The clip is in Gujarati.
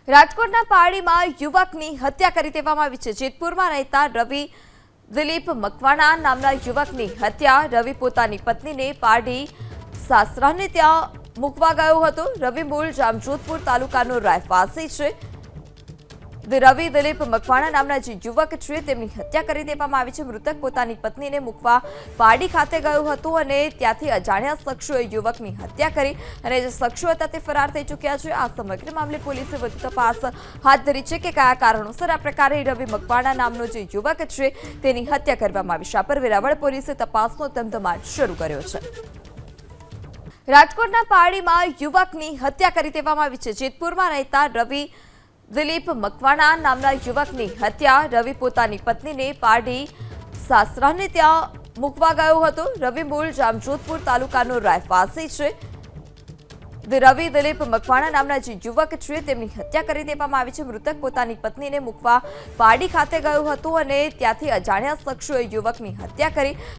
રાજકોટના પારડીમાં યુવકની હત્યા કરી દેવામાં આવી છે। જેતપુરમાં રહેતા રવિ દિલીપ મકવાણા નામના યુવકની હત્યા રવિ પોતાની પત્નીને પારડી સાસરાને ત્યાં મૂકવા ગયો હતો। રવિ મૂળ જામજોધપુર તાલુકાનો રહેવાસી છે। રવિ દિલીપ મકવાણા નામના જે યુવક છે તેમની હત્યા કરી દેવામાં આવી છે। મૃતક પોતાની પત્નીને મૂકવા પારડી ખાતે ગયો હતો અને ત્યાંથી અજાણ્યા શખ્સોએ યુવકની હત્યા કરી અને જે શખ્સો હતા તે ફરાર થઈ ચૂક્યા છે। આ સમગ્ર મામલે પોલીસે વધુ તપાસ હાથ ધરી છે કે કયા કારણોસર આ પ્રકારે રવિ મકવાણા નામનો જે યુવક છે તેની હત્યા કરવામાં આવી છે। આ પર વેરાવળ પોલીસે તપાસનો ધમધમાટ શરૂ કર્યો છે। રાજકોટના પારડીમાં યુવકની હત્યા કરી દેવામાં આવી છે। જેતપુરમાં રહેતા રવિ દિલીપ મકવાણા નામના યુવકની હત્યા રવિ પોતાની પત્નીને પારડી સાસરાને ત્યાં મૂકવા ગયો હતો। રવિ મૂળ જામજોધપુર તાલુકાનો રહેવાસી છે। રવિ દિલીપ મકવાણા નામના જે યુવક છે તેમની હત્યા કરી દેવામાં આવી છે। મૃતક પોતાની પત્નીને મૂકવા પારડી ખાતે ગયો હતો અને ત્યાંથી અજાણ્યા શખ્સોએ યુવકની હત્યા કરી